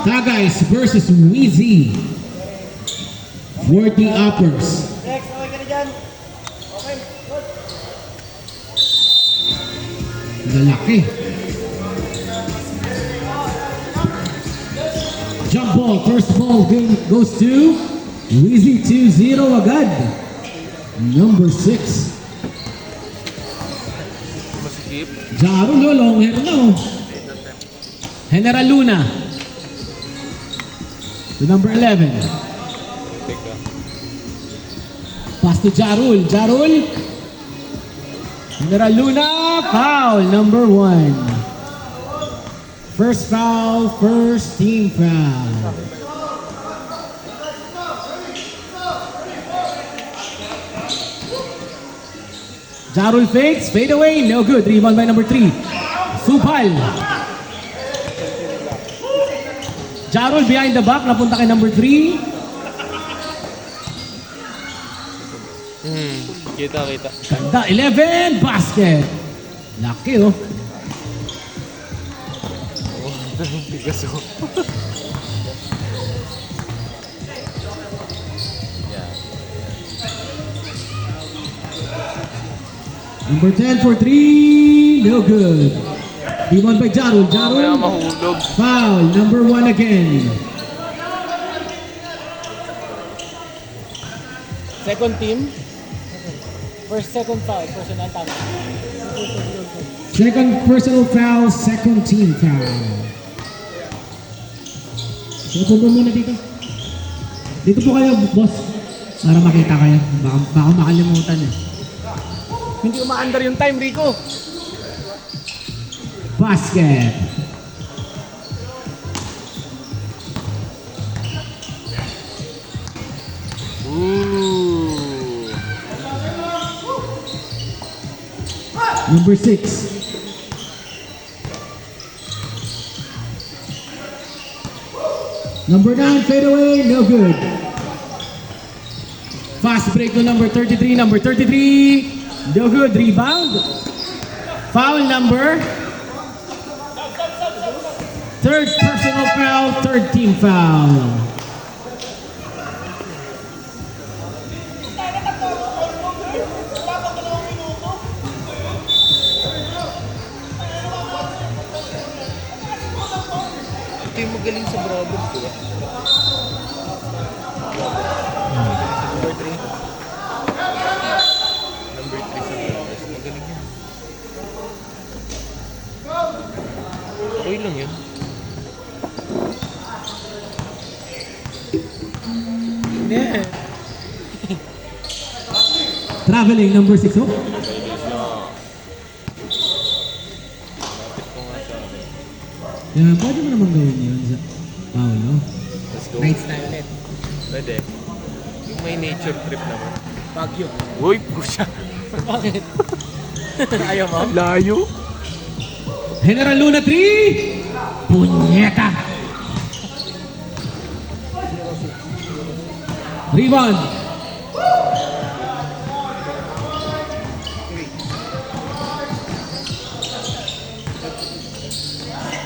Tagays versus Wheezy. 40 uppers. Next, okay ka na dyan. Okay, good. Lalaki. Jump ball. First ball goes to Wheezy 2-0 agad. Number 6. Masikip. Jaro long hair na oh. General Luna. To number 11. Teka. Pass to Jarul. Jarul. General Luna. Foul. Number 1. First foul. First team foul. Jarul fakes. Fade away. No good. Rebound by number 3. Supal. Jarul behind the back. Napunta kay number 3. Kita. Ganda, 11, basket. Laki oh. Oh, tigas oh. Yeah. Number 10 for 3, no good. Rebound by Jarul. Kaya Jarul, mahulog. foul. Number 1 again. Second team. Second foul, personal tama. Second personal foul, second team foul. So, po muna dito. Dito po kayo, boss. Para makita kayo. Baka makalimutan eh. Hindi umaandar yung time, Rico. Basket. Ooh. Number 6. Number 9, fade away, no good. Fast break to number 33. Number 33, no good. Rebound. Foul number. Third personal foul, third team foul. Ito yung magaling sa Brothers, di ba? Number 3. Number 3 sa Brothers. Magaling yun. Okay lang yun. Traveling, number 6. Oh. Lapit ko nga sa akin. Yeah, pwede mo naman gawin yun sa foul, no? Let's go. Night style ulit. Pwede. Yung may nature trip naman. Bagyo. Uy, pusha. Bakit? Ayaw mo? Layo. General Luna 3. Punyeta. Rebound.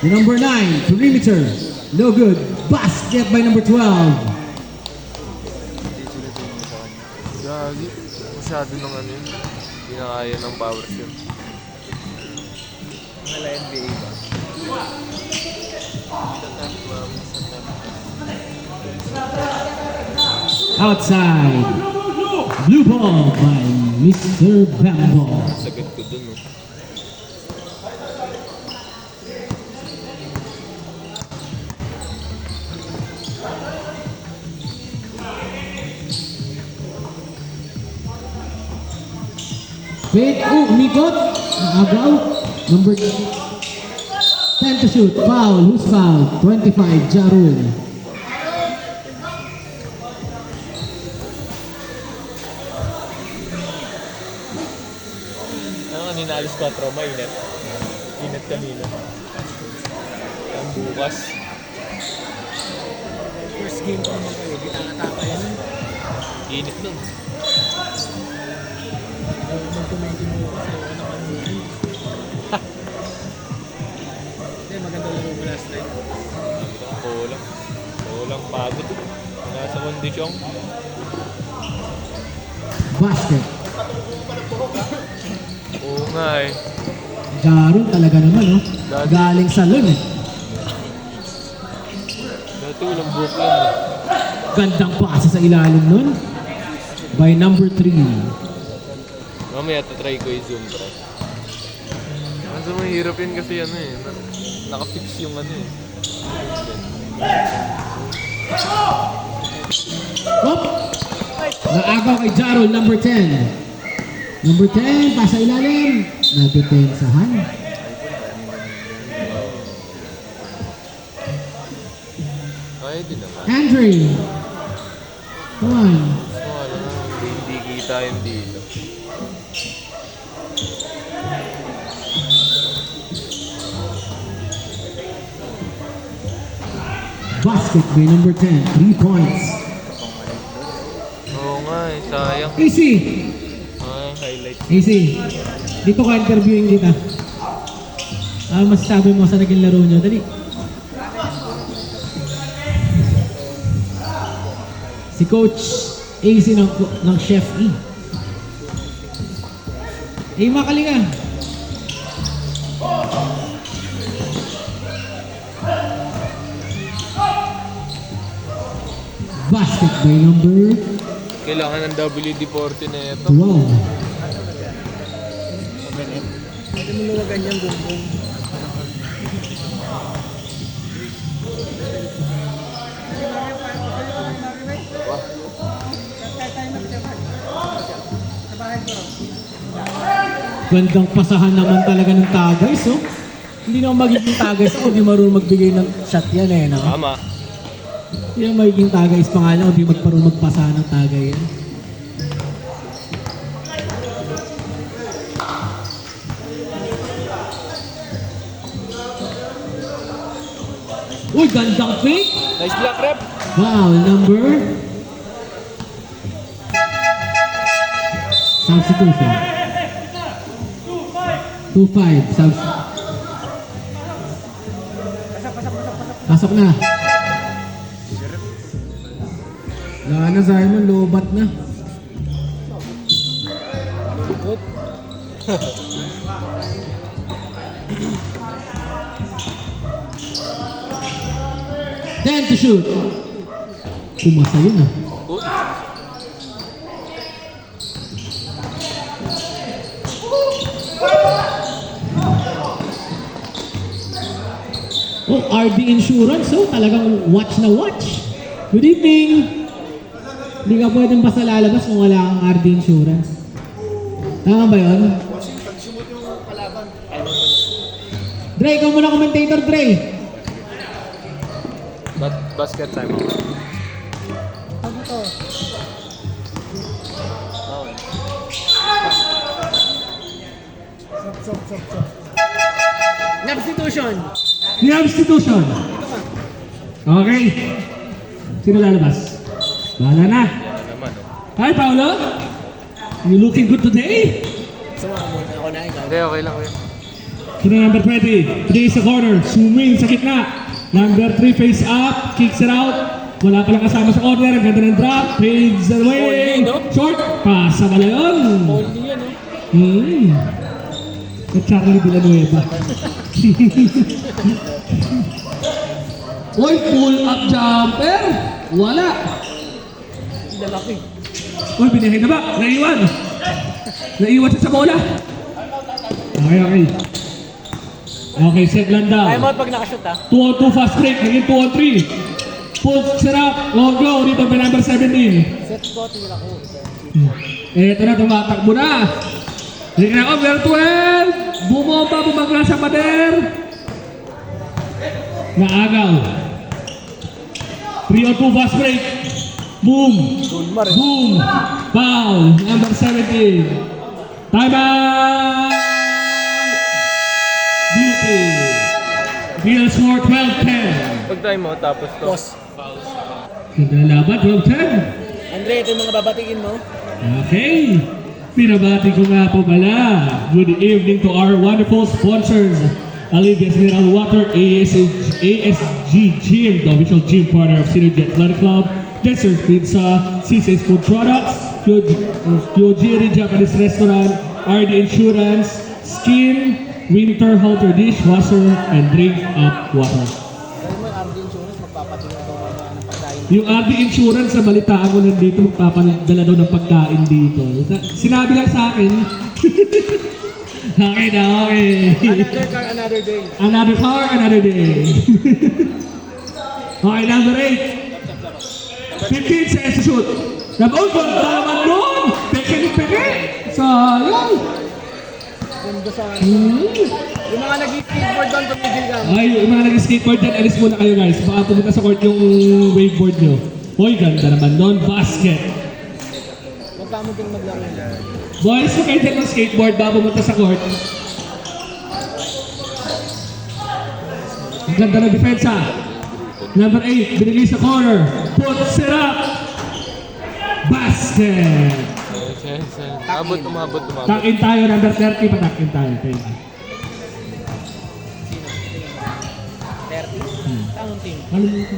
The number 9, perimeter. No good. Basket by number 12. Gagi. Masyado ng ano yun. Hindi na kaya ng powers yun. Mga NBA ba? Outside. Blue ball by Mr. Bambo. Sagot ko dun, no? Fake. Oh, umikot. Agaw. Number 10 to shoot. Foul. Who's foul? 25. Jarul. Ano kanina alis 4, mainit. Init kanina. Ang bukas. First game pa naman kayo. Bitaka-taka yan. Init nun. Mag-commenti mo kasi ako naman yun. Hindi, maganda laro mo na Kulang. Kulang pagod. Nasa kondisyong. Basket. Oo nga eh. Jaron talaga naman, oh. Galing salon, eh. Dati walang buhok yan eh. Gandang pasa sa ilalim nun. By number 3. Mamaya tatry ko i-zoom bro. Kasi mahirap yun kasi ano eh. Nakafix yung ano eh. Hop! Naagaw kay Jarol, number 10. Number 10, pasa ilalim. Nadepensahan. Ay, di naman. Andre. Come on. So, ano na, hindi kita yung dito. Basket by number 10. 3 points. Oo nga eh, sayang. Easy. Ay, highlight. Easy. Dito ka interviewing kita. Masasabi mo sa naging laro nyo. Dali. Si Coach AC ng Chef E. Makalinga. Basket by number Kailangan ng WD-40 na ito. 12. Pwede mo luwagan yung bumbong. Gandang pasahan naman talaga ng Tagays, oh. Hindi naman magiging Tagays ako, di marunong magbigay ng shot yan eh, no? Tama. Hindi naman magiging Tagays pa nga lang, di magparunong magpasahan ng Tagay yan. Uy, gandang fake! Nice block rep. Wow, number? Substitution. 2-5. Pasok na. Wala na, Simon. Lobat na. Good. 10 to shoot. Pumasa yun, ah. Good. Oh, RD Insurance, oh, talagang watch na watch. Good evening. Hindi ka pwedeng basta lalabas kung wala kang RD Insurance. Tama ba yun? Dre, ikaw muna commentator, Dre. Basket time. Ano to? Stop. Substitution. Substitution. Okay. Sino lalabas? Bahala na. Yan naman oh. Hi, Paolo. You looking good today? Sumama muna ako na ikaw. Hindi, okay lang yun. Sino number 20? 3 sa corner. Swing sa gitna. Number 3 face up. Kicks it out. Wala palang kasama sa corner. Ang ganda ng drop. Fades away. Only, no? Short. Pasa pala yun. Only yan, oh. Sa Charlie Villanueva. Oy, pull up jumper. Wala. Lalaki. Oy, binahin na ba? Naiwan. Naiwan siya sa bola. Okay. Okay, set lang daw. Time out pag nakashoot, ah. 2-on-2 fast break, naging 2-on-3. Pull, sarap, long go, dito by number 17. Set ko, tira ko. Eto na, tumatakbo na. Tingnan ko, number 12. Bumomba, bumagla sa pader. Naagaw. 3-on-2 fast break. Boom. Gulmar, eh. Boom. Foul. Number 17. Time out. Beauty. Real score 12-10. Pag time mo, tapos to. Boss. Ganda na laban, 12-10. Andre, ito yung mga babatiin mo. Okay. Pinabati ko nga po pala. Good evening to our wonderful sponsors. Alivia's Mineral Water, ASG Gym, the official gym partner of Synergy Athletic Club, Desert Pizza, CC's Food Products, Kyojiri Japanese Restaurant, RD Insurance, Skin, Winter Halter Dishwasher, and Drink Up Water. Dahil mo yung RD Insurance, magpapatingin daw mamaya ng pagkain. Yung RD Insurance, sa balitaan ko nandito, magpapadala daw ng pagkain dito. Sinabi lang sa akin, okay na, okay. Another car, another day. Another car, another day. Okay, number 8. 15 seconds to shoot. Nabon ko, naman nun! Peke-peke! Sayang! Ganda sa Yung mga nag-skateboard doon, tumigil ka. Ay, yung mga nag-skateboard dyan, alis muna kayo guys. Baka pumunta sa court yung waveboard nyo. Hoy, ganda naman nun. Basket. Magkamo din maglaro. Boys, kung kayo dyan ng skateboard, baka pumunta sa court. Ang ganda ng depensa. Number 8, binigay sa corner. Puts it up. Basket. Umabot. Takin tayo, number 30, patakin tayo. Okay. 30? Tanong team. Ano mo ito?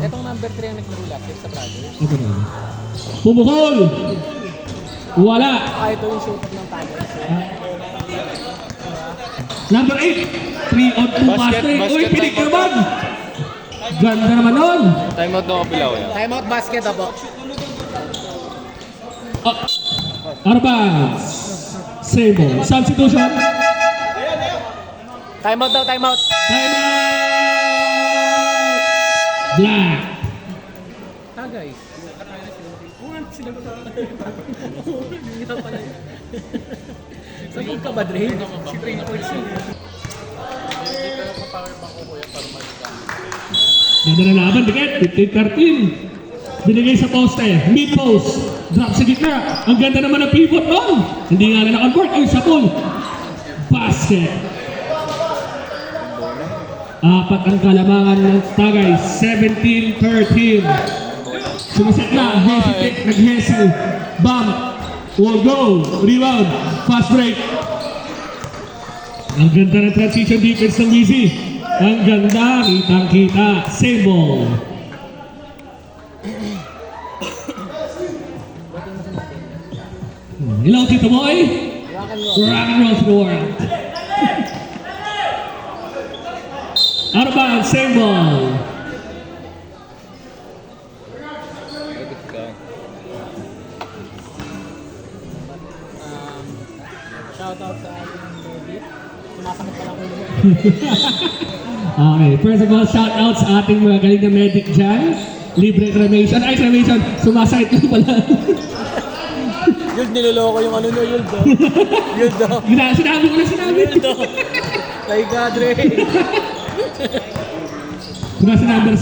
Etong number 3 ang naglaro last year sa Brothers. Ito na. Pumukol! Wala! Ito yung shooter ng Tigers. Number 8, 3 on 2 basket. Uy, pinig naman! Ganda naman nun! Time out ng kapilaw yan. Timeout basket po. Arbans. Sable. Substitution. Timeout daw, timeout. Time out! Black. Guys. Sabog ka ba, Dre? Si Dre na points yun. Ganda na laban, dikit. 15-13. Binigay sa poste. Mid-post. Drop sa gitna. Ang ganda naman ng pivot nun. Hindi nga na naka-court. Ay, sa pool. Basket. Apat ang kalamangan ng Tagay. 17-13. Sumiset na. Hesitate. Nag-hesi. Bump. Wall go. Rebound. Fast break. Ang ganda ng transition defense ng Wizzy. Ang ganda. Kitang-kita. Same ball. Hello, Tito Boy. Rock and roll to the world. Out of bounds, same ball. Shoutout sa ating baby. Sumasakit pa lang ulo. Okay, first of all, shout out sa ating mga galing na medic dyan. Libre cremation. Ay, cremation. Sumasakit lang pala. Yun, niloloko yung ano nyo, Yun do. Yun do. Sinabi ko na sinabi. Yun do. Kay Gadre. Sumasa number 6.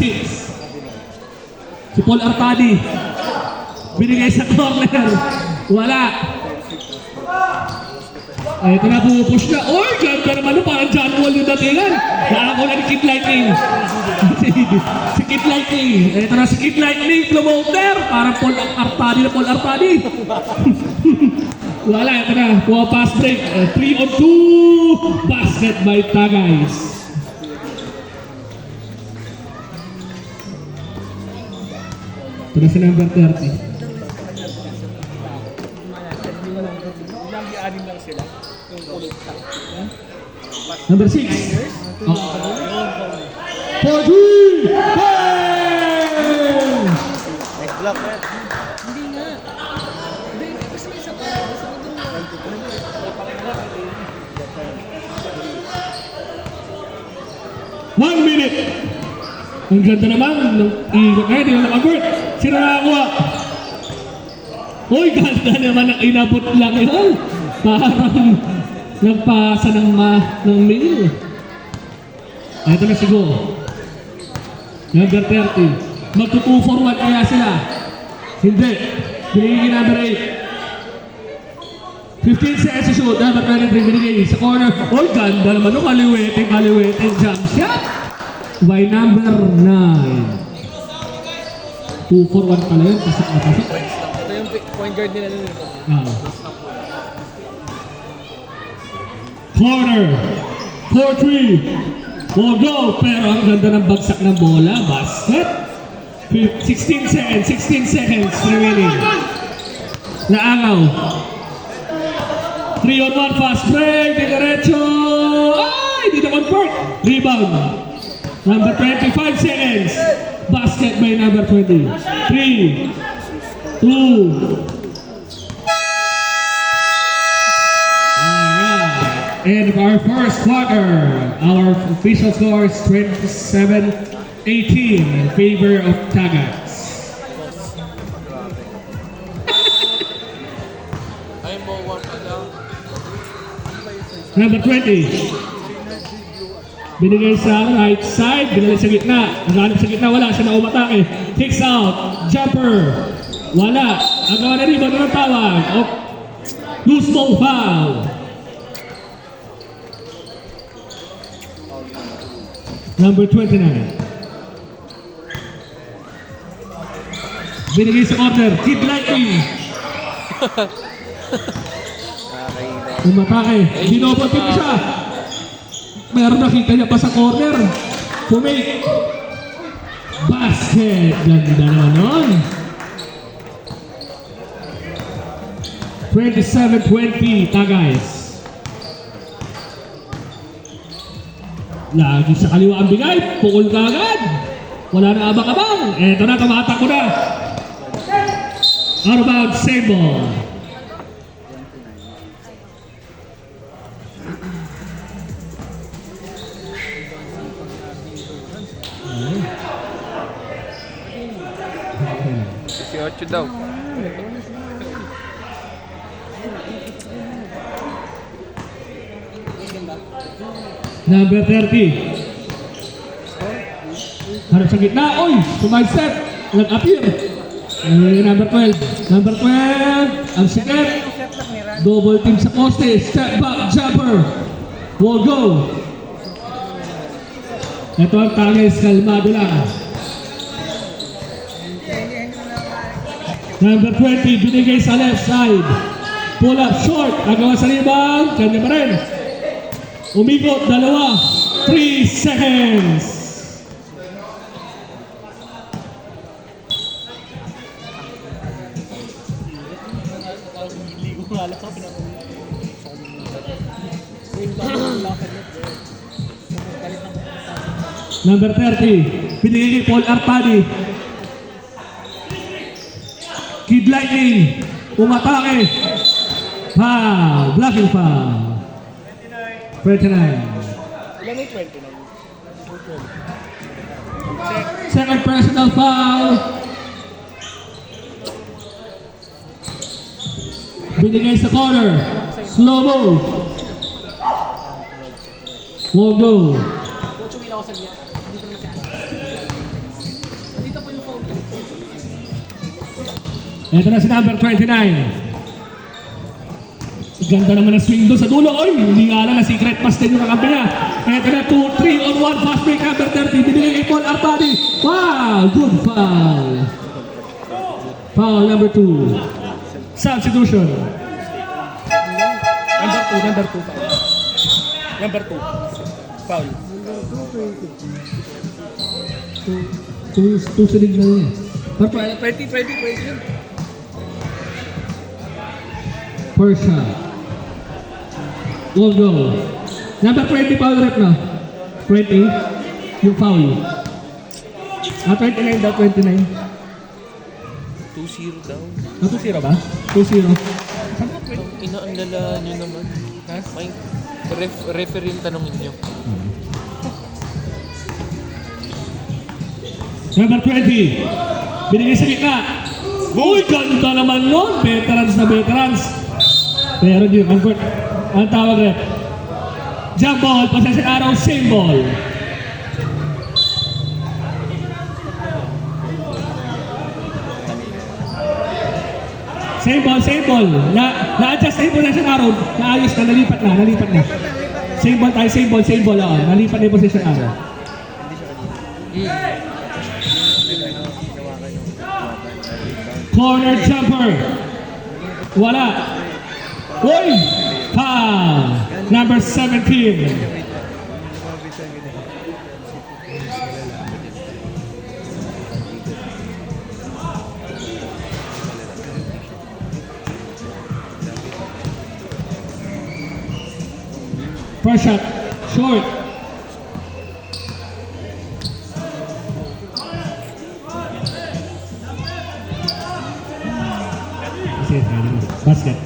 Si Paul Artadi. Binigay sa corner. Wala. Ay, ito na, pupush na. Oy, ganda naman no, parang John Wall yung datingan. Nakakaw na ni Kid Lightning. Si Kid Lightning. Ito na si Kid Lightning, promoter. Parang Paul Artadi na Paul Artadi. Wala, ito na. Kuha pass break. 3 on 2. Basket by Tagay. Ito na si number 30. Nag-i-anim lang sila. Yung kulit sa. Number 6. Oh. 4-3! Bang! Next block. Hindi nga. Hindi, kasi may isa pa. Isa pa dun. 1 minute! Ang ganda naman ng ikot. Ay, di na nakaburt. Sino nakakuha? Uy, ganda naman ang inabot lang yun. Parang nagpasa ng mail. Ito na siguro. Number 30. Magto 2 for 1 kaya sila. Hindi. Binigay number 8. 15 seconds to shoot. Number 23 binigay sa corner. Uy, ganda naman. Kaliwete. Jump shot. By number 9. 2 for 1 pala yun. Pasok na pasok. Ito yung point guard nila nun. Corner. 4-3. Will go, pero ang ganda ng bagsak ng bola. Basket. 16 seconds remaining. Naangaw. 3-on-1 fast break. Diretso. Ay, hindi na convert. Rebound. Number 25 seconds. Basket by number 20. 3, 2. End of our first quarter. Our official score is 27-18 in favor of Tagats. Ay mo, one pa lang. Number 20. Binigay sa right side, binalik sa gitna. Naghanap sa gitna, wala siya na umatake. Kicks out, jumper. Wala. Ang gawa na rebound ng tawag. Loose ball foul. Number 29. Binigay sa corner, Kid Lightning. Umatake, binobotin ko siya. Meron nakita niya pa sa corner. Pumake. Basket. Ganda naman nun. 27-20, Tagays. Lagi sa kaliwa ang bigay, pukul ka agad. Wala na abang-abang. Eto na, tumatakbo na. Out of bounds, save ball. Si 8 daw. Number 30. Harap sa gitna. Oy! Sumide step. Nag-appear. Number 12. Number 12. Ang sikip. Double team sa poste. Step back jumper. Will go. Ito ang Tagays. Kalmado lang. Number 20. Binigay sa left side. Pull up short. Nagawa sa rebound. Kanya pa rin. Umikot, dalawa. 3 seconds. Number 30. Pinigay kay Paul Arpadi. Kid Lightning. Umatake. Foul. Blocking foul. 29. Ilan yung 29? Second personal foul. Binigay sa corner. Slow mo. Won't go. Coach, umila ko sa niya. Dito na siya. Dito po yung phone. Ito na si number 29. Ganda naman ang swing doon sa dulo. Oy, hindi nga lang na secret pass din yung kakampi niya. Ito na 2-3-on-1 fast break number 30. Binigay kay Paul Arpadi. Foul! Good foul. Foul number 2. Substitution. Number 2. Number 2. Foul. Two silig na yun. 20. First shot. Will go. Number 20 foul rep na. 20. Yung foul. 29 daw, 29. 2-0 daw. 2-0 ba? 2-0. Ina, ang lala nyo naman. May referee yung tanongin nyo. Number 20. Binigay sa gitna. Uy, ganda naman nun. Veterans na veterans. Pero di convert. Ang tawag rin. Jump ball, possession arrow, same ball. Same ball. Na-adjust na yung possession arrow. Naayos na, nalipat na. Same ball tayo, same ball. Oo. Nalipat na yung possession arrow. Corner jumper. Wala. Uy! Foul. Number 17. First shot, short. Basket.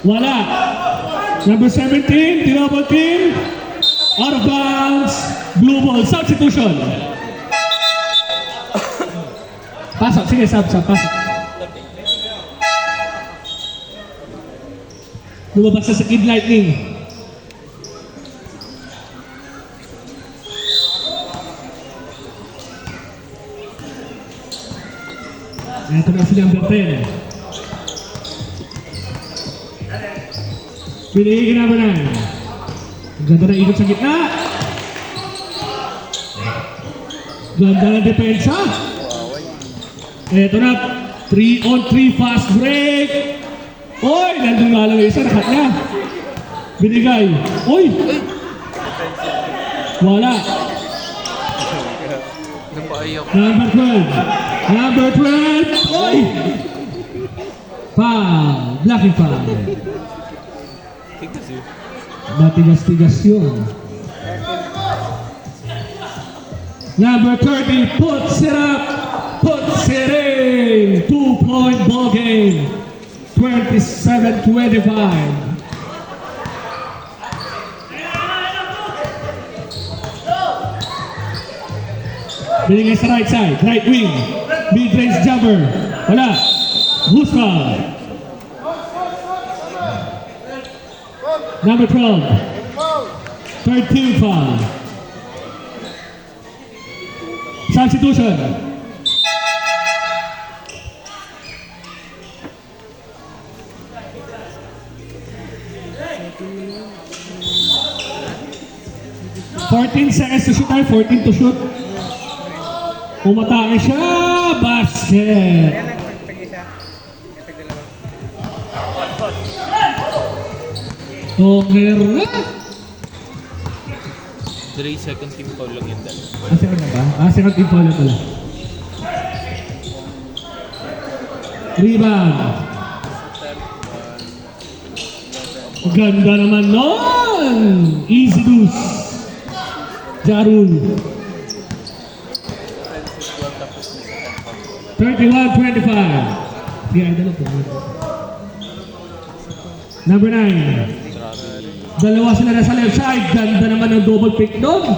Wala. Number 17, tinabot team. Out of bounds. Blue ball. Substitution. Pasok. Sige, pasok. Lumabas na sa Kid Lightning. Ito na si number 10. Pinigin na ba na? Ang ganda na ikot sa gitna. Ganda na depensa. Ito na. 3-on-3 fast break. Oy! Nandun nga lang yung isa. Nakat niya. Binigay. Oy! Wala. Napaiyak. Number 12. Number 12. Oy! Foul. Blocking foul. Tigas yun. Matigas-tigas yun. Number 30. Puts it up. Puts it in. 2-point ball game. 27-25. Binigay sa right side, right wing. Mid-range jumper. Wala. Who's foul? Number 12. Third team foul. Substitution. Fourteen seconds to shoot tayo. 14 to shoot. Umatake siya. Basket. Okay na. 3 second team foul lang yun dahil. Second na ba? Second team foul na pala. Rebound. Ganda naman nun. Easy deuce. Jarul. 31-25. Sige, ay dalawa po. Number 9. Dalawa sila na sa left side. Ganda naman ng double pick doon.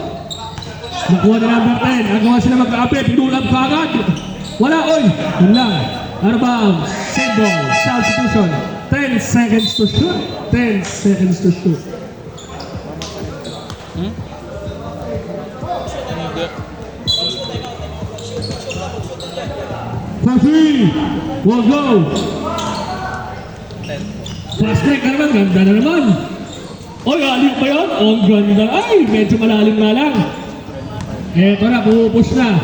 Nakuha na number 10. Nagawa sila magkakapit. Pinulab ka agad. Wala, oy. Yun lang. Out of bounds. Same ball. Substitution. 10 seconds to shoot. 10 seconds to shoot. For three. We'll go. Fast break na naman. Ganda na naman. Oy, aliw pa yun? Oh, ang ganda. Ay, medyo malalim na lang. Eto na, pupush na.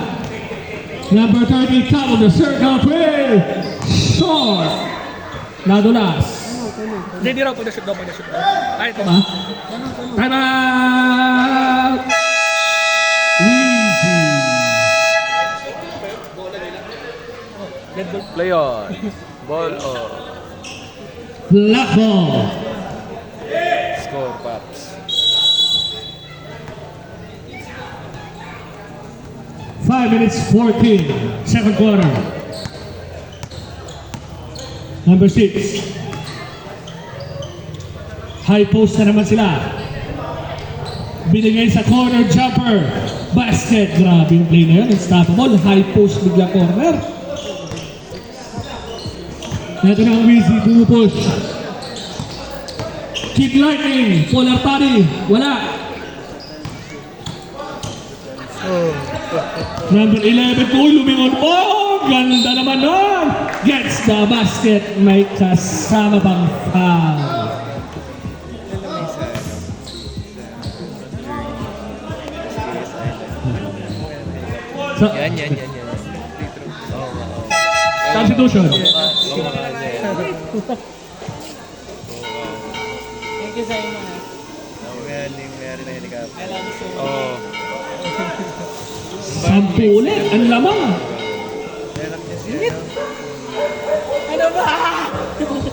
Number 30, top of the circle. Three. Short. Nadulas. Hindi raw pag-shoot daw. Ay, ito. Ha? Time out! Easy. Play on. Ball on. Black ball. Score, Paps. 5 minutes 14. Second quarter. Number 6. High post na naman sila. Binigay sa corner jumper. Basket. Grabe yung play na yun. Unstoppable. High post bigla corner. Ito na ang Wizzy. Pumupush. Kid Lightning. Polar Party. Wala. Number 11. Uy, lumingon. Oh, ganda naman nun. Gets the basket. May kasama pang foul. Yan. Substitution. Thank you sa inyo. Meron na helicopter. I love you so much. Oo. 10 ulit. Ang lamang. Ano ba?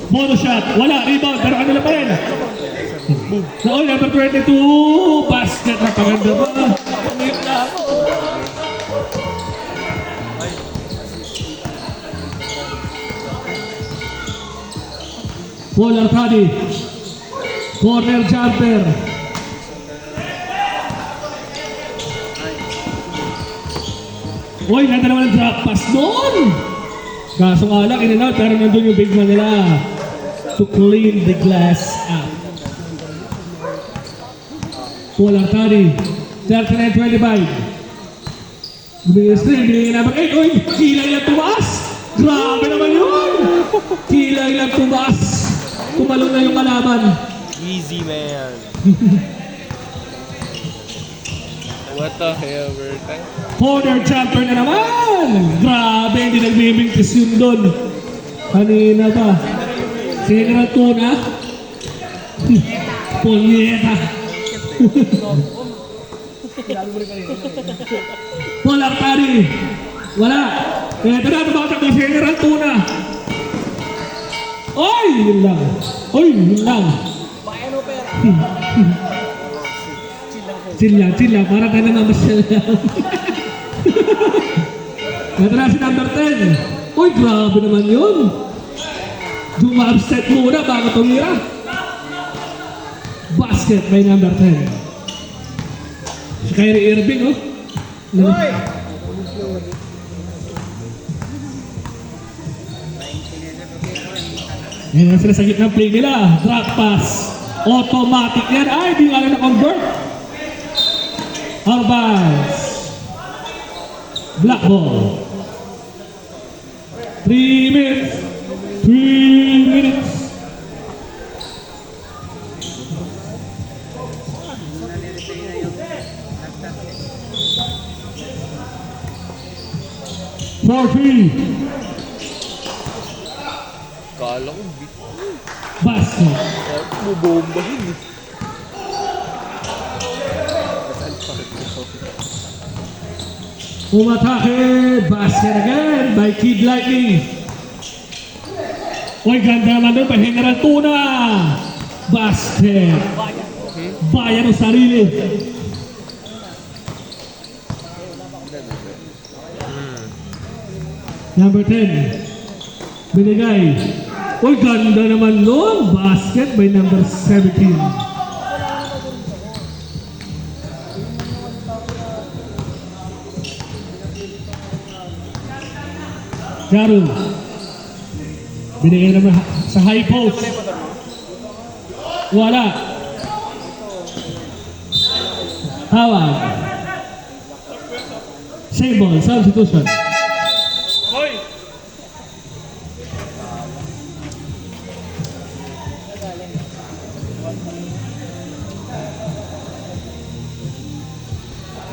Mono shot. Wala. Rebound. Pero ano lang pa rin. Naoy, number 22. Basket. Napaganda ba? Ngayon na ako. Paul Arcadi. Corner jumper. Uy, nanda naman ang drop pass doon. Kaso nga lang, in and out, pero nandun yung big man nila to clean the glass up. Paul Arcadi, 39-25. Binigay string, binigay number 8. Uy, kilay lang tumaas. Grabe naman yun. Kilay lang tumaas. Tumalong na yung kalaban. Easy, man. What the hell, Bertang? Corner jumper na naman! Grabe, hindi nagbibigtis yun doon. Kanina pa. General Tuna. Punyeta. Paul Arcadi. Wala. Ito na, tumatak ng General Tuna. Oy! Yun lang. Oy! Yun lang. Chill lang. Para tayo na masyal lang. Ito na si number 10. Uy, grabe naman yun. Juma-upset muna bago tumira. Basket by number 10. Si Kyrie Irving, oh. Uy! Yan ang sila sa gitna play nila. Drop pass. Automatic yan. Ay, di nga na convert. Arbaz. Black ball. 3 minutes. 3 minutes. For free. Kala ko, Basket. bubombahin eh. Umatake. Basket again by Kid Lightning. Uy, ganda naman doon. General Tuna. Basket. Bayan ng sarili. Number 10. Binigay. Uy, ganda naman doon. Basket by number 17. Jaro. Binigay naman sa high post. Wala. Tawag. Save ball. Substitution. Hoy!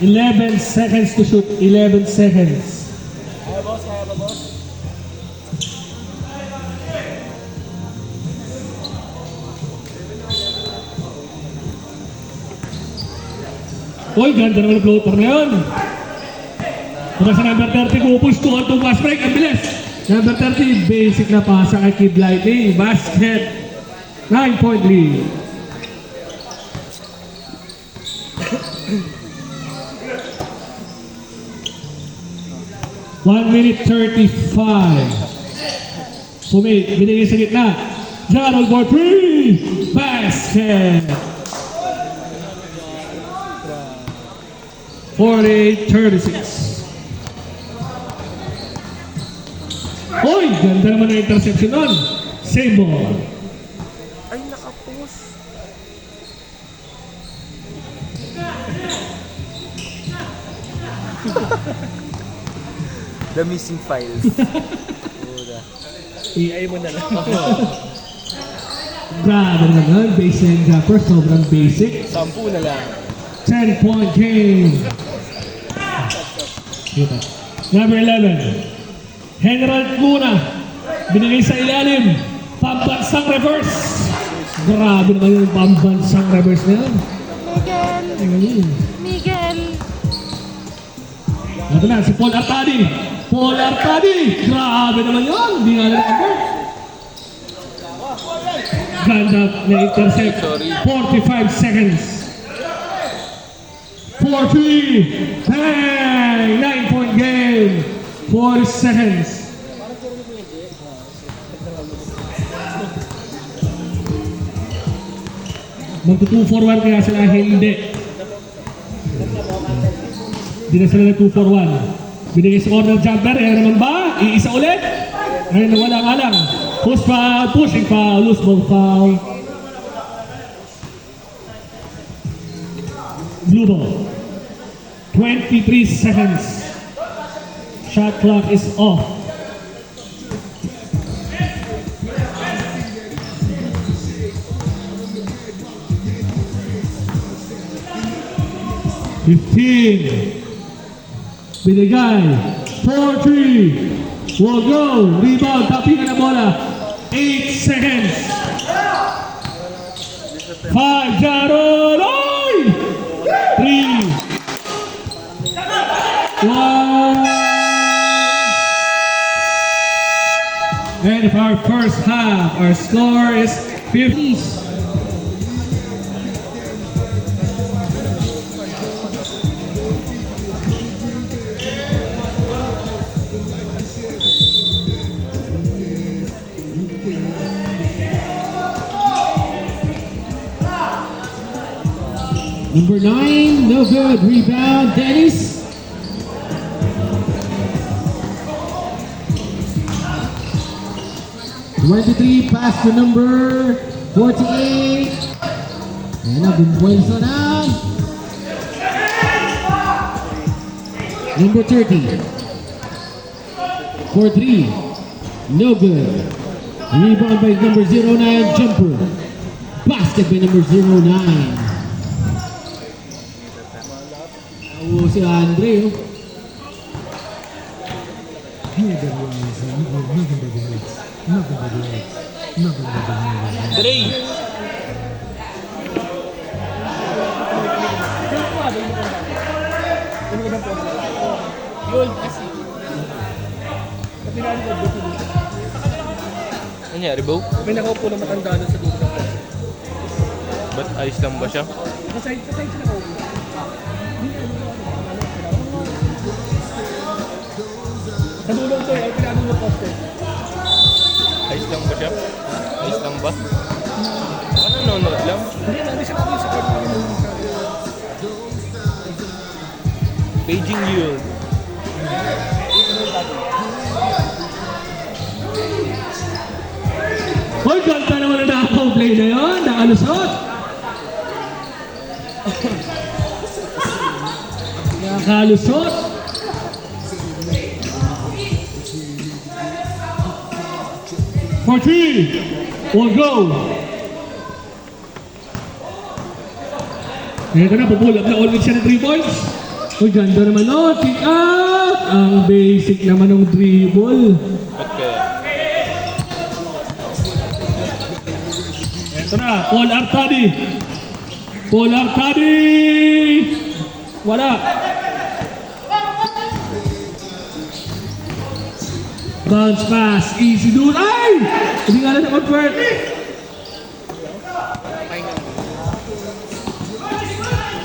11 seconds to shoot. 11 seconds. Uy, ganda naman ang floater na yun. Mula sa number 30, pupush to on to fast break. Ang bilis. Number 30, basic na pasa kay Kid Lightning. Basket. 9-point lead. One minute 35. Sumit, binigay sa gitna. Gerald for 3. Basket. 48-36. Uy, ganda naman na interception nun. Same ball. Ay, nakapost. The missing files. Buda. AI mo na lang. Grabe naman nun. Baseline jumper, sobrang basic. 10 na lang. 10-point game. Kita. Number 11. General Luna. Binigay sa ilalim. Pambansang reverse. Grabe naman yung pambansang reverse na yan. Miguel! Ito na, si Paul Arcadi. Paul Arcadi. Grabe naman yun. Hindi nga na convert. Ganda na intercept. Sorry. 45 seconds. 4-3. Bang! 9-point game. 40 seconds. Magto-2-4-1 kaya sila hindi. Hindi na sila nag-2-4-1. Binigay sa corner jumper. Ayan naman ba? Iisa ulit. Ayan na wala nga lang. Post foul, pushing foul, loose ball foul. Blue ball. 23 seconds. Shot clock is off. Binigay. 4-3. Will go. Rebound. Tapingan na bola. 8 seconds. 5, Jaron. Oy! 3. 1. And for our first half, our score is 50. Number 9, no good. Rebound, Dennis. #23, pass to number 48. Ayan na, bumbuelso na. Number 30. For 3. No good. Rebound by number 09, jumper. Basket by number 09. Oo, si Andre. Oh. Dre! Ano nangyari, Bo? May nakaupo na matanda doon sa dulo ng poste. Ba't ayos lang ba siya? Kasay siya nakaupo. Sa dulo ito, ay pinanong ng poste. Ayos lang ba siya? Ayos lang ba? Ano nanonood lang? Hindi siya nakaupo sa court. Paging yun. Hoy, ganda naman na nakaplay na yun. Nakalusot. Nakalusot. For 3. Will go. Ito na, pupull up na ulit siya ng 3 points. Uy, ganda naman nun. Pick up. Ang basic naman ng dribble. Ba't kaya? Ito na, Paul Artadi. Paul Artadi. Wala. Bounce pass. Easy dude. Ay! Hindi nga na na-convert.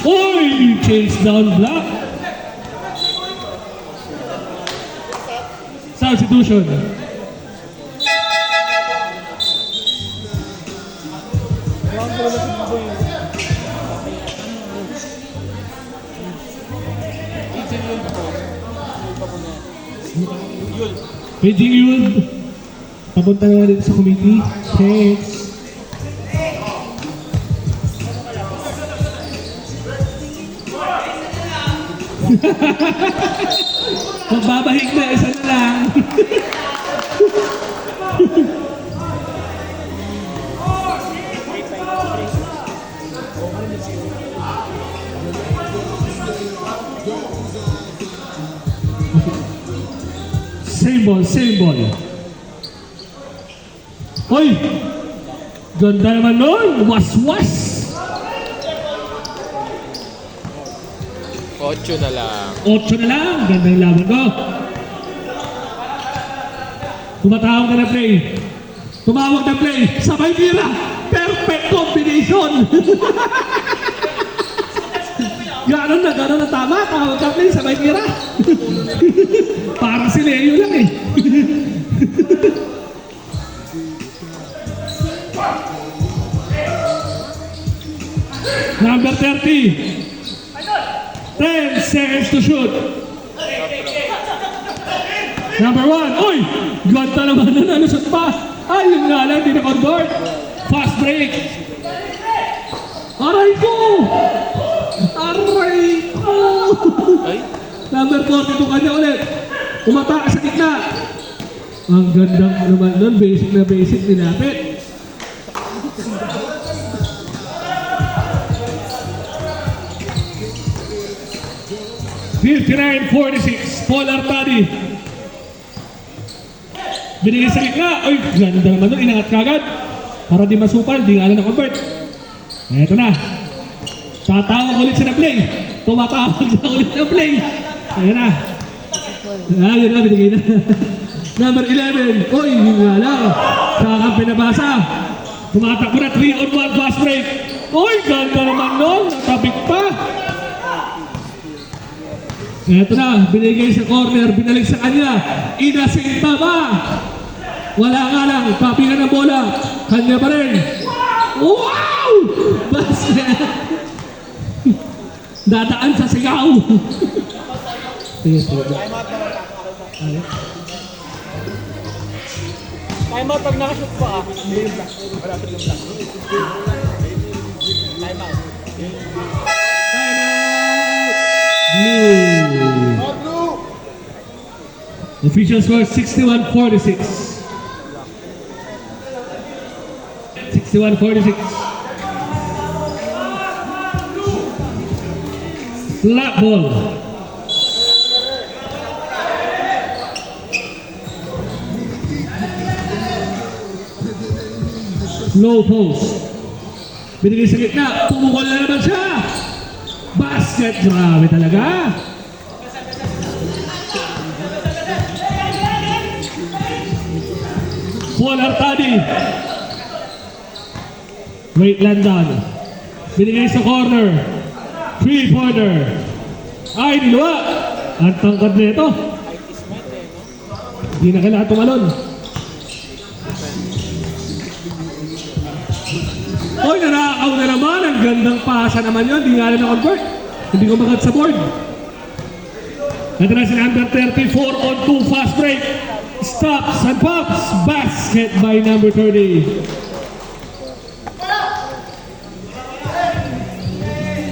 Oy! Chase down block. Substitution. Paging yun. Papunta na dito sa committee. Thanks. Magbabahig na, isa na lang. Same ball, same ball. Hoy! Ganda naman nun! Was-was! 8 na lang. 8 na lang. Gandang laban ko. Tumatawag na na play. Tumawag na play. Sabay tira. perfect combination. Gano'n na tama. Tawag ka play, sabay tira. Parang si Leo lang eh. Number 30. 10 seconds to shoot. Number 1. Uy! Ganda naman nun. Ano shot pa? Ay, yun nga lang. Di na-convert. Fast break. Aray ko! Aray ko! Ay? Number 42 kanya ulit. Umata sa gitna. Ang gandang naman nun. Basic na basic. Nilapit. $59-46, Paul Artadi. Binigay sa gitna. Uy, ganda naman nun. Inangat kagad. Para di masupal, di nga na na-convert. Eto na. Tatawag ulit siya na play. Tumatawag siya ulit na play. Ayan na. Yun na, binigay na. Number 11. Uy, yun nga lang. Kakang pinabasa. Tumatakbo na 3-on-1 fast break. Uy, ganda naman nun. Natabik pa. Eto na, binigay sa corner, binalik sa kanya. Inasinta ba? Wala nga lang, papingan ng bola. Kanya pa rin. Wow! Basket! Dadaan sa sigaw. Sige, sige. Time out pag nakashoot pa ah. Hindi yung black. Malapit yung black. Time out. Blue. Official score 61-46. 61-46. Flat ball. Low post. Binigay sa gitna. Pumukol na naman siya. Basket. Grabe talaga. Paul Artadi. Wait lang down. Binigay sa corner. 3-pointer. Ay, niluwa. Ang tangkad na ito. Hindi na kailangan tumalon. Oy, nanakaw na naman. Ang gandang pasa naman yun. Hindi nga lang na-convert. Hindi ko magat sa board. Ito na si number 34 on 2 fast break. Stops and pops. Basket by number 30.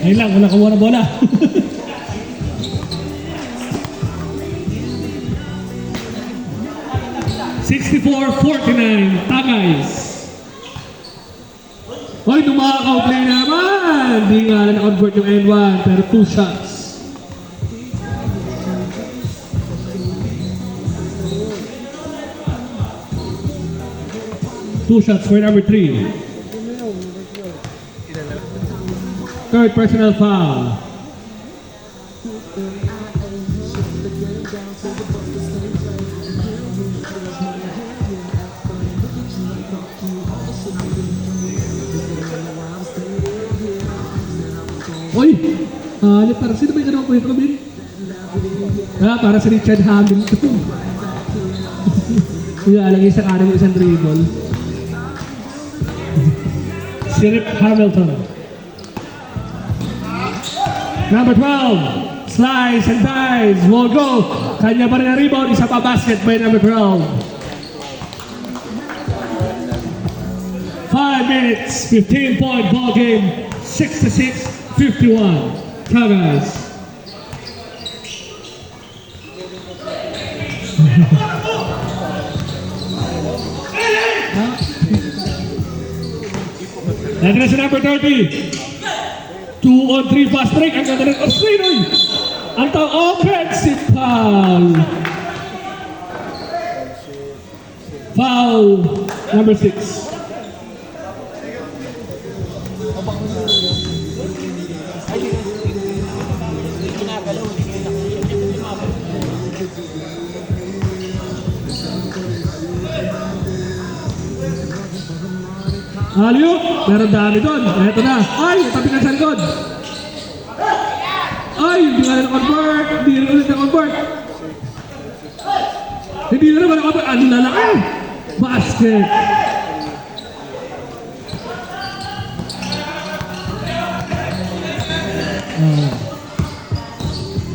Ayun lang, wala kumuha na bola. $64-49. Tagays. Hoy, numakaw play naman! Hindi nga na na-convert yung N1, pero 2 shots. Two shots for number 3. Third personal foul. Oy! Para sino ba yung ganun point, Robin? Para si Richard Hamilton. Kaya alagay sa kanan yung isang dribble. Si Rip Hamilton. Number 12. Slice and dives. Won't go. Kanya pa rin ang rebound. Isa pa basket by number 12. 5 minutes. 15-point ball game. 66-51. Tagays. Nandiyan na si number 30. 2 on 3 fast break. Ang ganda rin. Straight oy! Ang offensive foul. Foul number 6. Alley-oop. Meron dami doon. Eto na. Ay, tabi na sa likod. Ay, hindi nga na-convert. Hindi na ulit na-convert. Hindi na naman na-convert. Ang lalaki. Basket.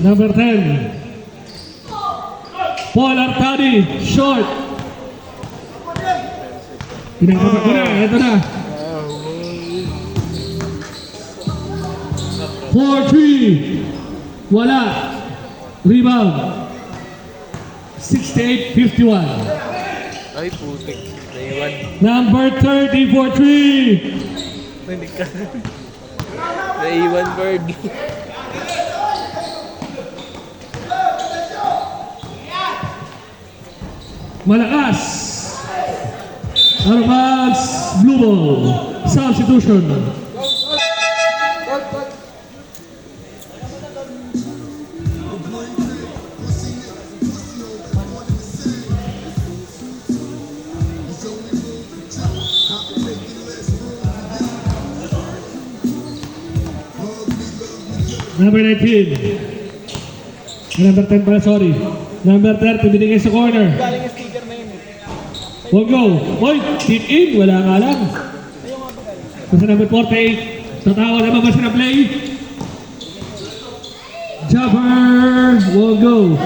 Number 10. Paul Artadi, short. Pinagpapak ko na, ito na. 4-3. Wala. Rebound. 68-51. Ay, putik. Naiwan. Number 30 for 3. Manig ka. Naiwan, bird. Malakas. Armas Blue Ball. Substitution. Number 19. Number 10 pala, sorry. Number 30, binigay sa corner. Wag go. Oy, hit in. Wala nga lang. Sa number 48. Sa tawa na ba siya na play? Jumper. Wag go.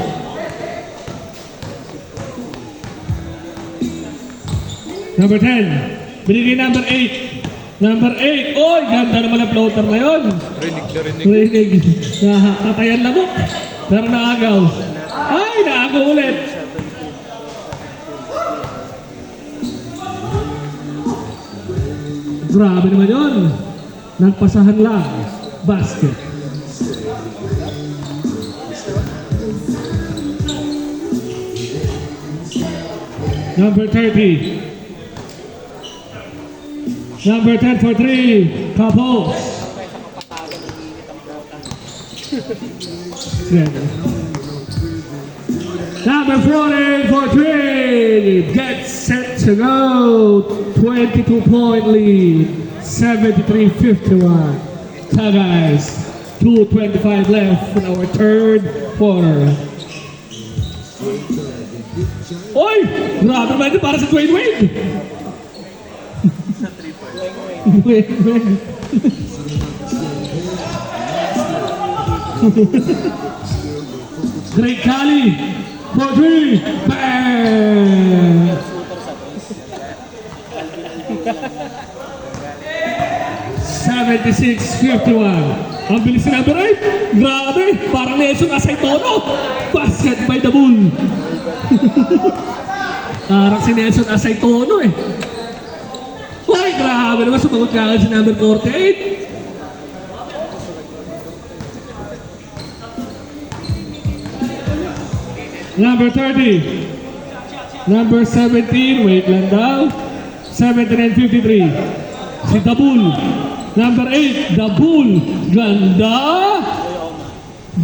Number 10. Binigay number 8. Number 8. Oy, ganda naman ang floater na yun. Rinig na rinig. Rinig. Tatayan lamok. Pero naagaw. Ay, naagaw ulit. Grabe naman yun. Nagpasahan lang. Basket. Number 30. Number 10 for 3. Kapos. Number 40 for 3. Get set to go. 22-point lead. 73-51. So guys, 2:25 left in our third quarter. Oy! Grabe naman ito para sa Dwayne Wade. Wade. Great Cali. For 3. Bang! 76-51. Ang bilis na number 8. Grabe, parang Nelson Asaytono. Basket by the Bull. Parang si Nelson Asaytono eh. Uy, grabe naman sumagot ka si number 48. Number 30. Number 17, wait lang daw. 79-53. Si The Bull. Number 8, The Bull. Ganda.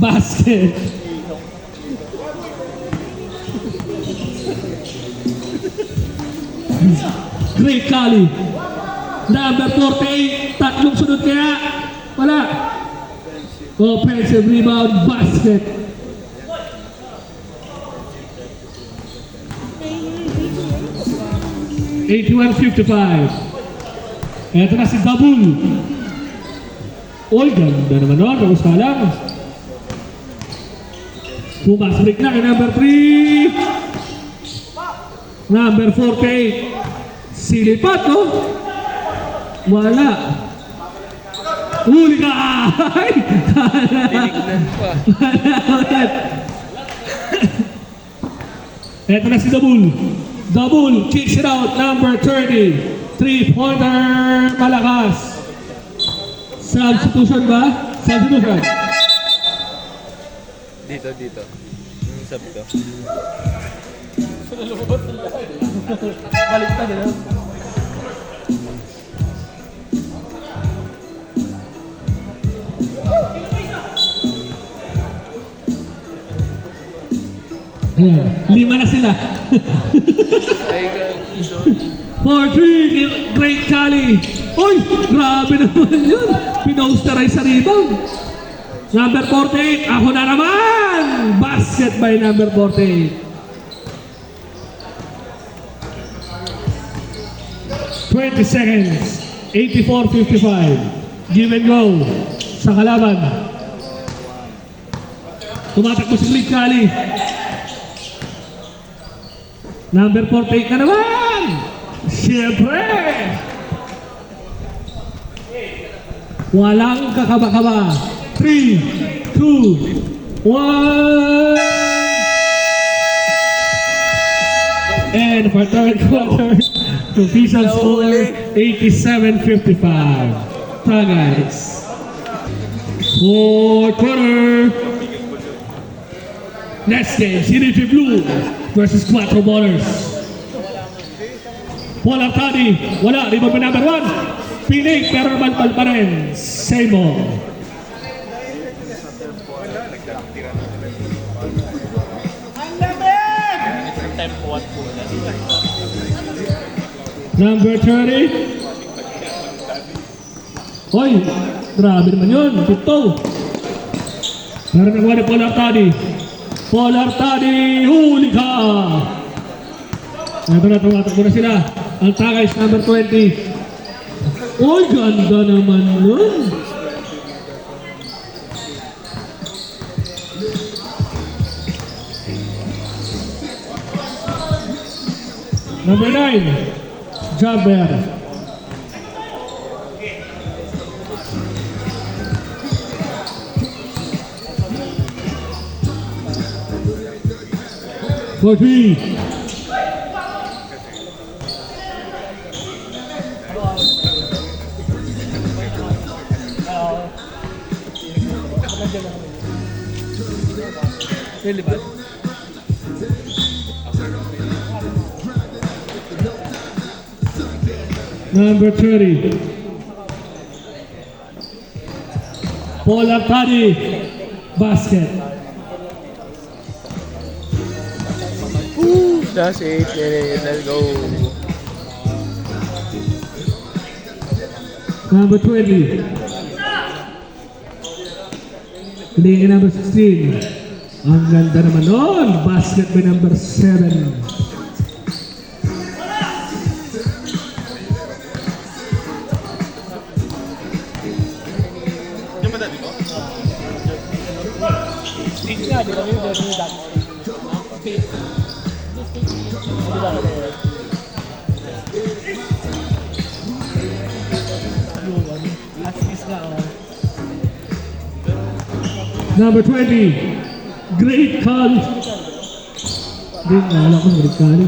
Basket. Great Cali. Number 48, tatlong sunod kaya. Wala. Offensive rebound, basket. $81-55. Eto na si Dabul. Oy, ganda naman nun. Kamusta lang. Pumas break na kay number 3. Number 48. Silipat, no? Wala. Huli ka! Ay! Tinignan pa. Wala. Eto na si Dabul. Dabul kicks it out, number 30. 3-pointer, malakas. Substitution ba? Substitution. Dito. Yung sub to. Balik pa din. Ayan, 5 na sila. Ay, 4-3, Great Cali. Uy, grabe naman yun. Pinosterize sa rebound. Number 48, ako na naman. Basket by number 48. 20 seconds. 84-55. Give and go sa kalaban. Tumatakbo si Great Cali. Number 48 na naman. Siyempre. Walang kakaba-kaba. 3, 2, 1. And for third quarter, official score 87-55. Tagays. Fourth quarter. Next game, Synergy Blue versus Quattro Ballers. Paul Arcadi, wala, rebound by number 1. Pinig, pero malpal pa rin. Sable. Number 30. Hoy, grabe naman yun. Pito. Meron nagawa ni Paul Arcadi. Paul Arcadi, huli ka! Ito na, tumatakbo na sila. Ang Tagays, number 20. Uy, ganda naman nun. Number 9, Jabber. Forty. Number 30. Paul Arcadi, basket. That's it. Let's go. Number 20. Piliin number 16. Ang ganda naman nun. Basket by number 7. Number 20, Great Cali. Hindi, wala ko Great Cali.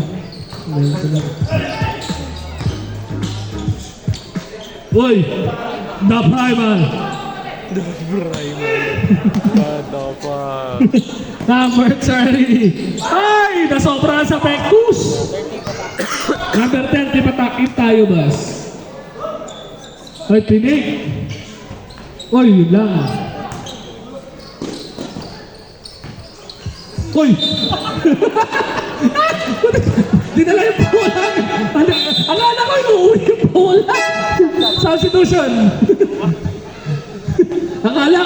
Uy, the primal. Bata pa. Number 30. Ay, nasobrahan sa Pectus. Number 10, di matakin tayo, bas. Ay, pinig. Uy, yun lang. Uy! Dinala yung bola. Alala ko inuuwi yung bola. Substitution. Akala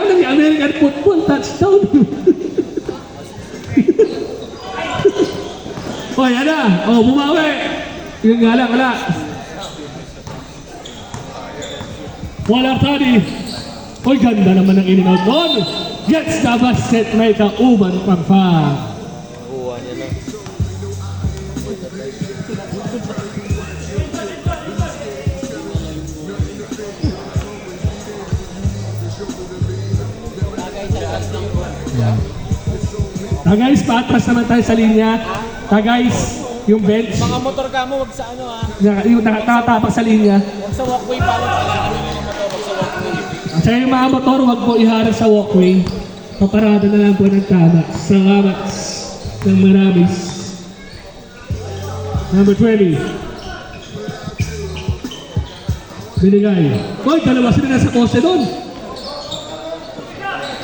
ko ng American football touchdown. Hoy, ano? Oh, bumawi. Yung nga lang, wala. Wala tadi. Hoy, ganda naman ang in-and-out doon. Gets the basket may kauban pang pa. Nakuha niya lang. Guys, paatras naman tayo sa linya. Guys, yung bench. Mga motor ka mo, wag sa ano ha. Yung nakatapak sa linya. Wag sa walkway pa. Ano yung motor, wag sa walkway. At sa yung mga motor, wag po iharap sa walkway. Paparada na lang po ng tama. Salamat ng maraming. Number 20. Binigay. Hoy, dalawa sila nasa kose doon.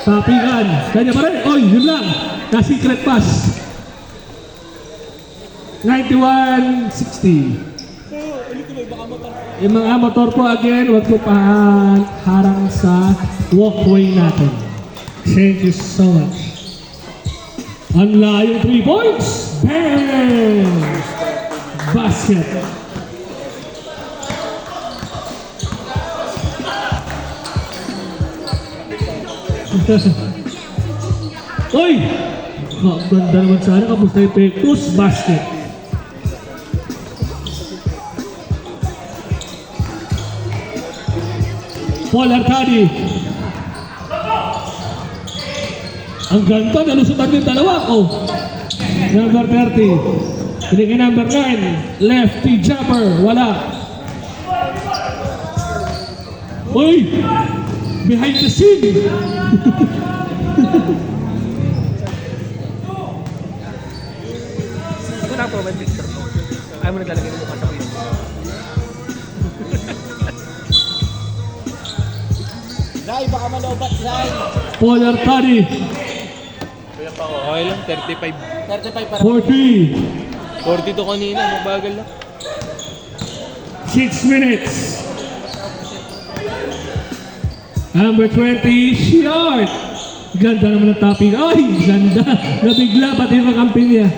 Tapingan. Kanya pa rin. Oy, yun lang. Na-secret pass. 91-60. Yung mga motor po again, huwag po harang sa walkway natin. Thank you so much. Ang layong 3 points. Bang! Basket. Oy! Ganda naman sana. Kamusta yung Pectus? Basket. Paul Arcadi. Ang ganda, nalusutan yung dalawa. Oh. Number 30. Pinigin number 9. Lefty jumper. Wala. Uy! Behind the scene. Ako na po, may picture mo. Ayaw mo na talaga yung mukha sa Facebook. Zay, baka malobat, Zay. Paul Arcadi. Kuya pa ako, okay lang, 35. 35 para 40. 42 kanina, mabagal lang. 6 minutes. Number 20, short. Ganda naman ang topping. Ay, ganda. Nabigla pati yung kampi niya.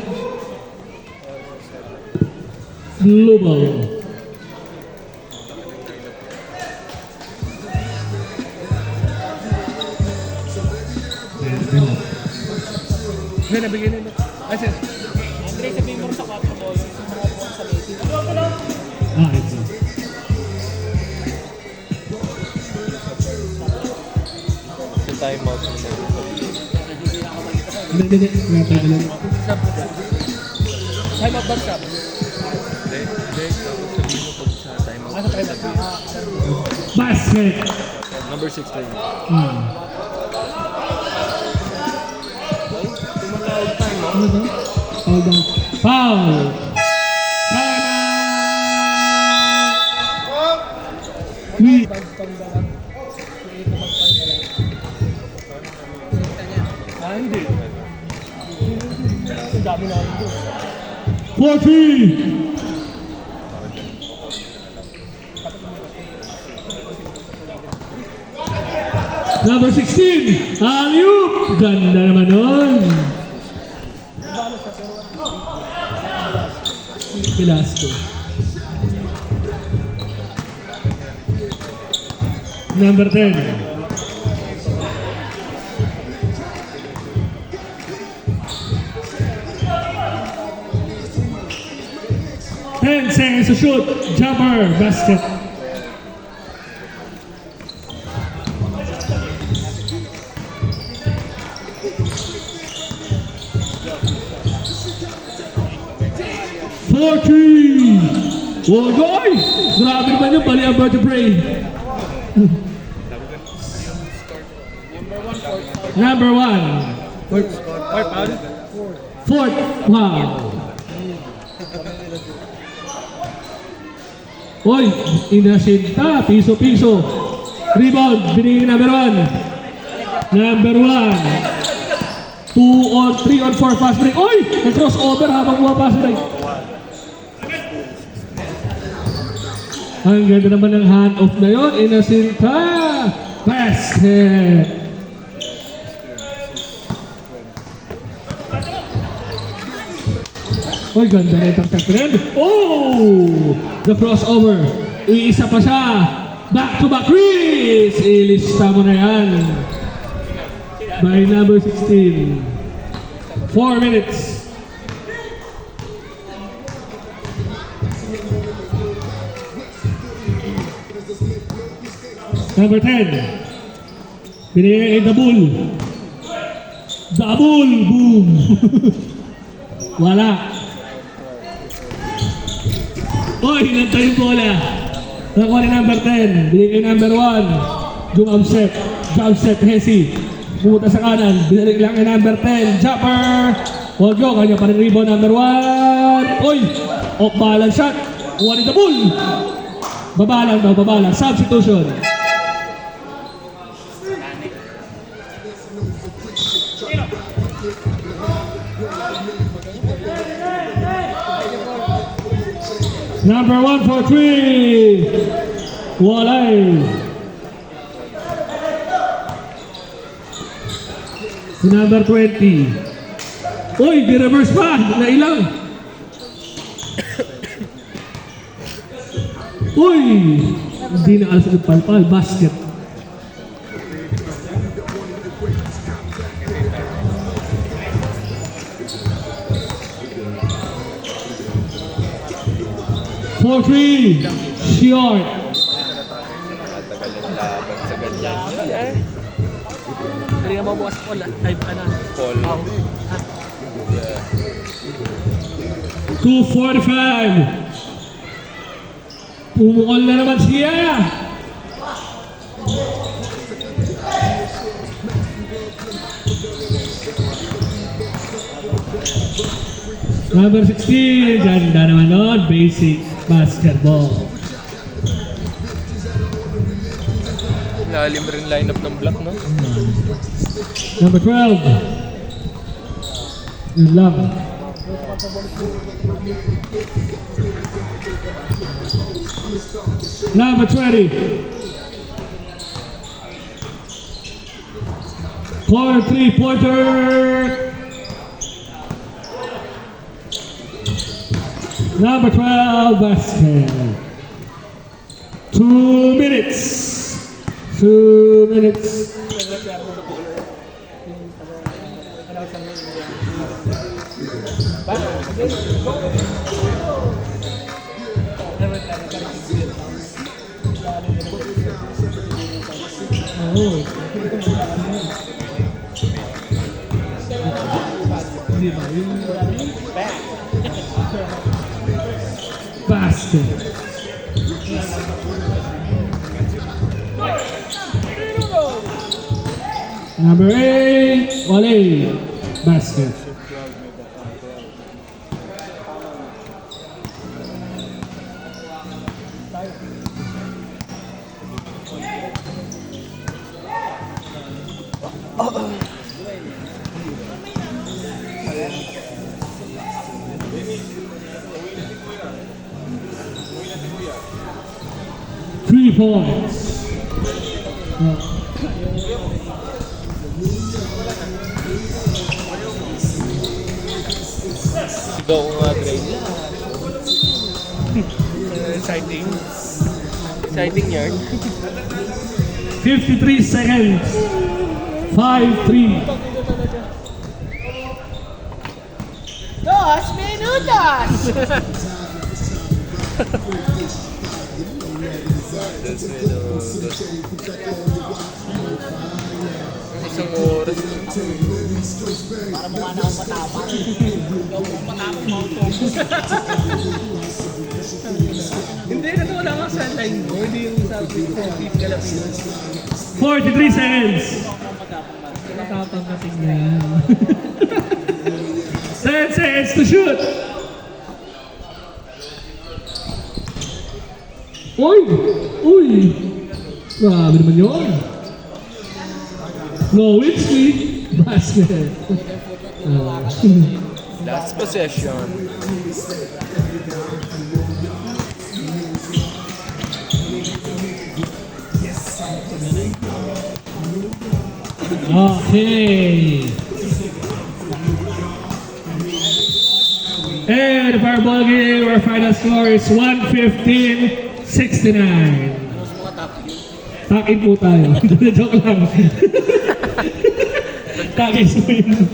Global. Hindi, nabigyan nila. Ay, sir. Andre, sabihin mo sa 4 mo, yung mga buwan sa lady. Ah, ito. Sa time out mo na. Hindi. Natay lang. Time out back stop. Hindi, tapos sabihin mo pag sa time out. Asa time out? Basket. Number 16. Ano ba? Foul down. Foul. Time. Ah, hindi. Ang dami namin doon. 40. Number 16, alley-oop. Ganda naman nun. Velasco. Number 10. Ten seconds to shoot. Jumper, basket. Oh, goy! Grabe naman yung bali ang vertebrae. Number 1. Fourth. Wow. Oy, inasinta. Piso-piso. Rebound. Binigay number 1. Number 1. 2 on 3 on 4 fast break. Oy! Nag-crossover habang pumapasok break. Ang ganda naman ng hand-off na yun. Inasinta. Basket. Oy, ganda na itong tag-trend. Oh! The crossover. Iisa pa siya. Back-to-back Chris. Ilista mo na yan. By number 16. 4 minutes. Number 10. Binigay kay Dabul. Dabul! Boom! Wala. Oy, nantay yung bola. Nakuha ni number 10. Binigay kay number 1. Jump set. Jump set, Hesi. Pumunta sa kanan. Binalik lang kay number 10. Jumper! Huwag yun. Kanya pa rin rebound number 1. Oy! Off balance shot. Kuha ni Dabul. Babalang daw, babalang. Substitution. Number 143. Walay. Si number 20. Uy, di-reverse pa. Nailang. Uy! Hindi na alas ng palpal. Basket. For three. Short. Tagal ng laban sa ganyan. Hindi nga mabukas ko lang. Type ka na. Paul. Yeah. 2:45. Pumukol na naman siya. Number 16. Ganda naman nun. Basic basketball. Lalim rin lineup ng block, no? Number 12. Yun lang. Number 20. Corner three-pointer. Number 12, basket. 2 minutes. 2 minutes. Basket. Number 8, Wale. Basket. Three points. Sigaw ko nga grade. Exciting. Exciting yard. 53 seconds. 5-3. 2 minutos! Isang oras. Para mukha na akong matapang. Ikaw kung matapang mo ako. Hindi, kasi wala kang sideline mo. Hindi yung sabi ko, beef Galapinas. 43 seconds. Matapang kasi niya. 10 seconds to shoot. Uy! Uy! Grabe naman yun. Lewinsky. Basket. Last possession. Okay. And if our ball game, our final score is 115-69. Takin po tayo. Joke lang. Takis mo yun.